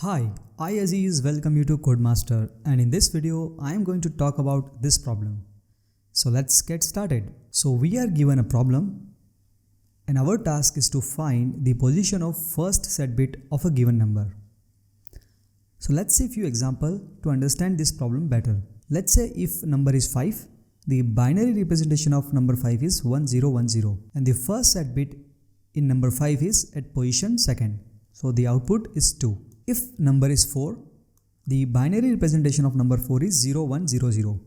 Hi, I Aziz welcome you to CoedMaster, and in this video I am going to talk about this problem. So let's get started. So we are given a problem and our task is to find the position of first set bit of a given number. So let's see a few examples to understand this problem better. Let's say if number is 5, the binary representation of number 5 is 1010 and the first set bit in number 5 is at position second. So the output is 2. If number is 4, the binary representation of number 4 is 0100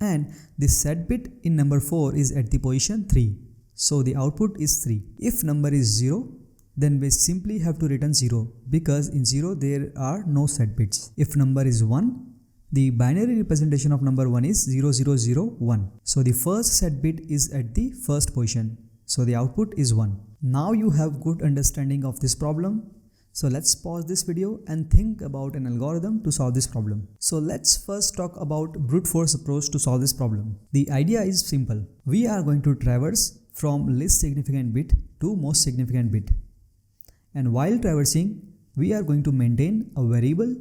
and the set bit in number 4 is at the position 3. So the output is 3. If number is 0, then we simply have to return 0 because in 0 there are no set bits. If number is 1, the binary representation of number 1 is 0001. So the first set bit is at the first position. So the output is 1. Now you have good understanding of this problem. So let's pause this video and think about an algorithm to solve this problem. So let's first talk about brute force approach to solve this problem. The idea is simple. We are going to traverse from least significant bit to most significant bit. And while traversing, we are going to maintain a variable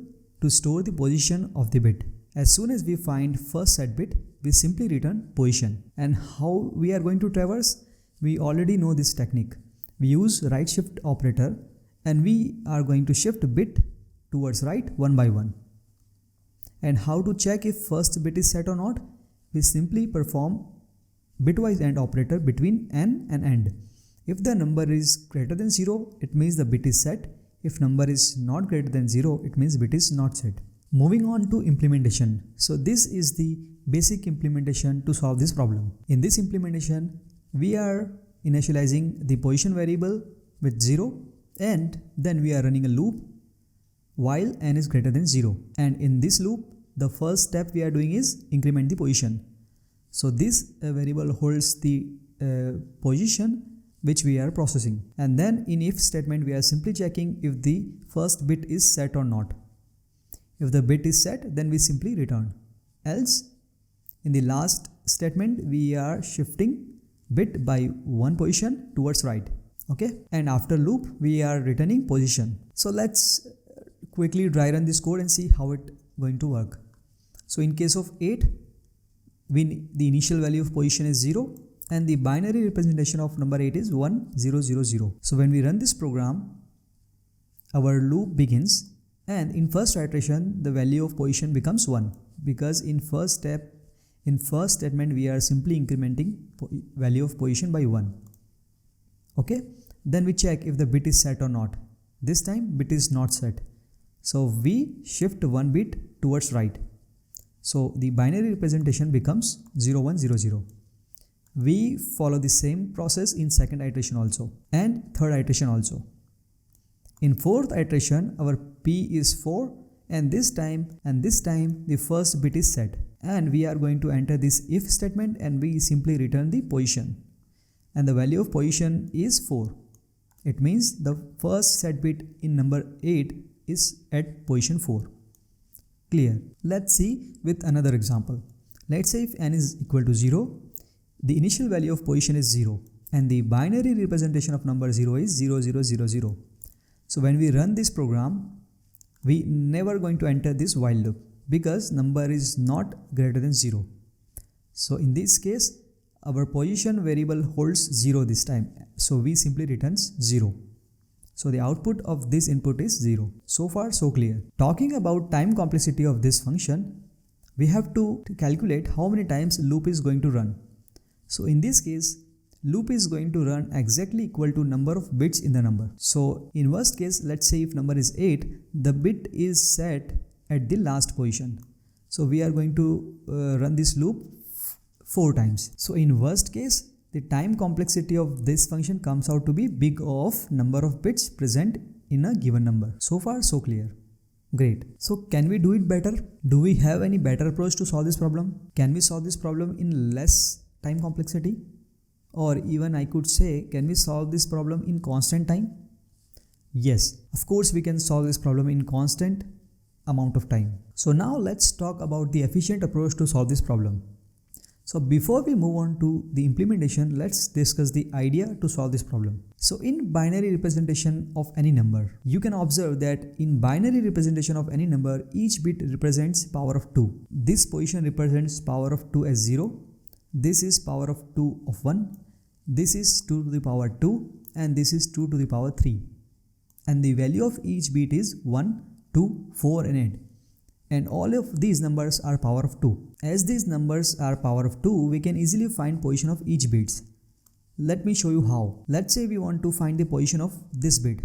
to store the position of the bit. As soon as we find first set bit, we simply return position. And how we are going to traverse? We already know this technique. We use right shift operator and we are going to shift bit towards right one by one. And how to check if first bit is set or not? We simply perform bitwise AND operator between n and end. If the number is greater than 0, it means the bit is set. If number is not greater than 0, it means bit is not set. Moving on to implementation. So this is the basic implementation to solve this problem. In this implementation, we are initializing the position variable with 0 and then we are running a loop while n is greater than 0. And in this loop, the first step we are doing is increment the position. So this variable holds the position which we are processing. And then in if statement, we are simply checking if the first bit is set or not. If the bit is set, then we simply return. Else, in the last statement, we are shifting bit by one position towards right. Okay, and after loop we are returning position. So let's quickly dry run this code and see how it going to work. So in case of 8, the initial value of position is 0 and the binary representation of number 8 is 1000. So when we run this program, our loop begins and in first iteration the value of position becomes 1 because in first statement we are simply incrementing value of position by 1. Okay, then we check if the bit is set or not. This time bit is not set. So we shift one bit towards right. So the binary representation becomes 0100. We follow the same process in second iteration also and third iteration also. In fourth iteration, our P is 4 and this time the first bit is set. And we are going to enter this if statement and we simply return the position. And the value of position is 4. It means the first set bit in number 8 is at position 4. Clear? Let's see with another example. Let's say if n is equal to 0, the initial value of position is 0 and the binary representation of number 0 is 0000. So when we run this program, we never going to enter this while loop because number is not greater than 0. So in this case, our position variable holds 0 this time. So we simply returns 0. So the output of this input is 0. So far so clear. Talking about time complexity of this function, we have to calculate how many times loop is going to run. So in this case, loop is going to run exactly equal to number of bits in the number. So in worst case, let's say if number is 8, the bit is set at the last position. So we are going to run this loop 4 times. So in worst case, the time complexity of this function comes out to be big of number of bits present in a given number. So far so clear. Great. So can we do it better? Do we have any better approach to solve this problem? Can we solve this problem in less time complexity? Or even I could say, can we solve this problem in constant time? Yes, of course we can solve this problem in constant amount of time. So now let's talk about the efficient approach to solve this problem. So before we move on to the implementation, let's discuss the idea to solve this problem. So in binary representation of any number, you can observe that in binary representation of any number, each bit represents power of 2. This position represents power of 2 as 0. This is power of 2 of 1. This is 2 to the power 2 and this is 2 to the power 3. And the value of each bit is 1, 2, 4 and 8. And all of these numbers are power of 2. As these numbers are power of 2, we can easily find position of each bits. Let me show you how. Let's say we want to find the position of this bit.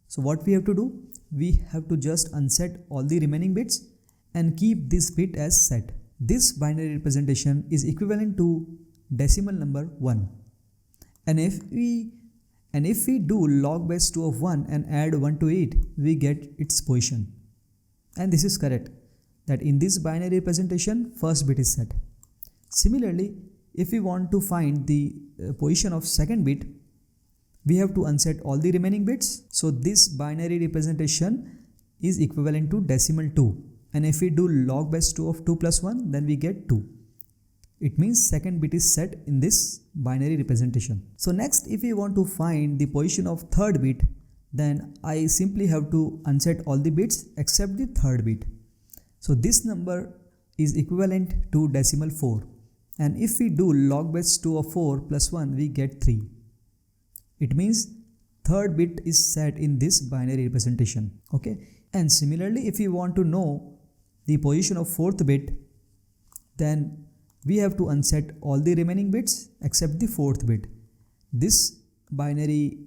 So what we have to do? We have to just unset all the remaining bits and keep this bit as set. This binary representation is equivalent to decimal number 1. And if we do log base 2 of 1 and add 1 to it, we get its position. And this is correct, that in this binary representation, first bit is set. Similarly, if we want to find the position of second bit, we have to unset all the remaining bits. So this binary representation is equivalent to decimal 2. And if we do log base 2 of 2 plus 1, then we get 2. It means second bit is set in this binary representation. So next, if we want to find the position of third bit, then I simply have to unset all the bits except the third bit. So this number is equivalent to decimal 4. And if we do log base 2 of 4 plus 1, we get 3. It means third bit is set in this binary representation. Okay. And similarly, if we want to know the position of fourth bit, then we have to unset all the remaining bits except the fourth bit. This binary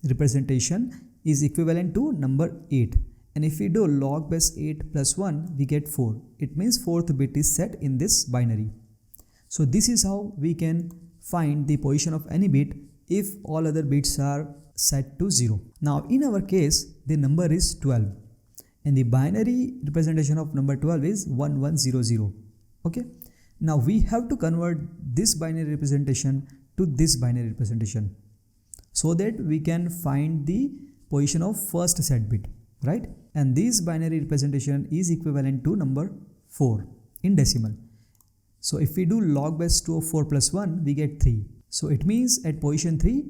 representation is equivalent to number 8. And if we do log base 8 plus 1, we get 4. It means fourth bit is set in this binary. So this is how we can find the position of any bit if all other bits are set to 0. Now in our case, the number is 12. And the binary representation of number 12 is 1100. Okay. Now we have to convert this binary representation to this binary representation, so that we can find the position of first set bit, right? And this binary representation is equivalent to number 4 in decimal. So if we do log base 2 of 4 plus 1, we get 3. So it means at position 3,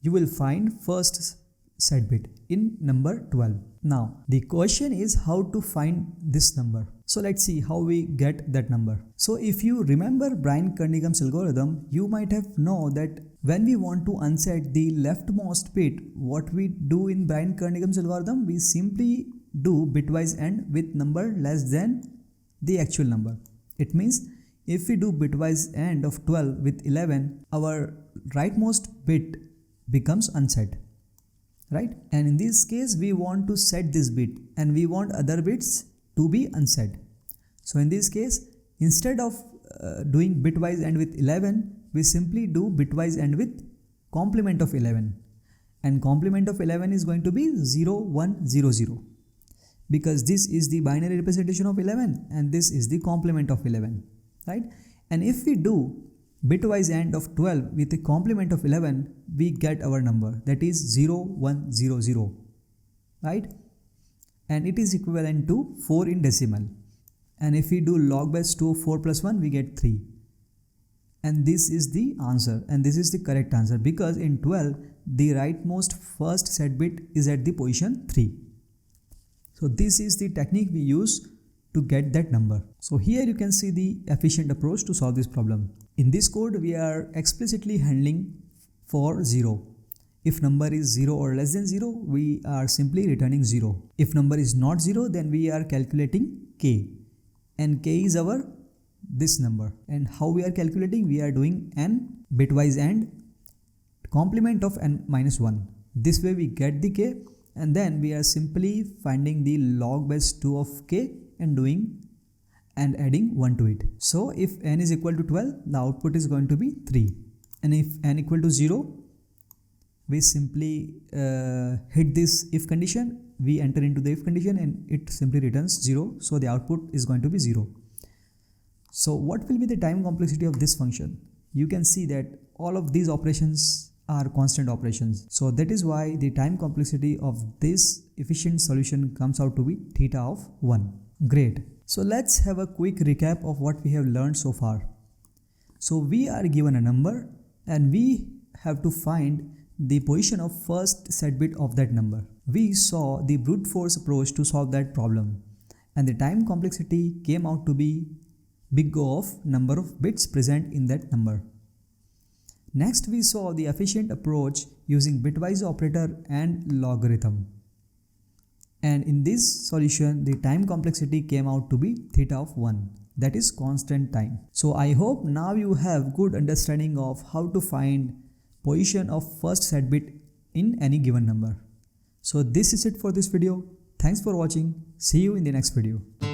you will find first set bit in number 12. Now the question is how to find this number. So let's see how we get that number. So if you remember Brian Kernigham's algorithm, you might have known that when we want to unset the leftmost bit, what we do in Brian Kernigham's algorithm, we simply do bitwise AND with number less than the actual number. It means if we do bitwise AND of 12 with 11, our rightmost bit becomes unset, right? And in this case, we want to set this bit and we want other bits to be unset. So in this case, instead of doing bitwise AND with 11, we simply do bitwise AND with complement of 11. And complement of 11 is going to be 0, 1, 0, 0. Because this is the binary representation of 11 and this is the complement of 11, right? And if we do bitwise AND of 12 with a complement of 11, we get our number, that is 0, 1, 0, 0, right? And it is equivalent to 4 in decimal. And if we do log base 2 of 4 plus 1, we get 3. And this is the answer, and this is the correct answer, because in 12, the rightmost first set bit is at the position 3. So this is the technique we use to get that number. So here you can see the efficient approach to solve this problem. In this code, we are explicitly handling for 0. If number is 0 or less than 0, we are simply returning 0. If number is not 0, then we are calculating k. And k is our this number. And how we are calculating? We are doing n bitwise AND complement of n minus 1. This way we get the k, and then we are simply finding the log base 2 of k and doing and adding 1 to it. So if n is equal to 12, the output is going to be 3. And if n equal to 0, we simply hit this if condition, we enter into the if condition and it simply returns 0. So the output is going to be 0. So what will be the time complexity of this function? You can see that all of these operations are constant operations. So that is why the time complexity of this efficient solution comes out to be theta of 1. Great. So let's have a quick recap of what we have learned so far. So we are given a number and we have to find the position of first set bit of that number. We saw the brute force approach to solve that problem, and the time complexity came out to be big O of number of bits present in that number. Next we saw the efficient approach using bitwise operator and logarithm. And in this solution the time complexity came out to be theta of 1, that is constant time. So I hope now you have good understanding of how to find position of first set bit in any given number. So this is it for this video. Thanks for watching. See you in the next video.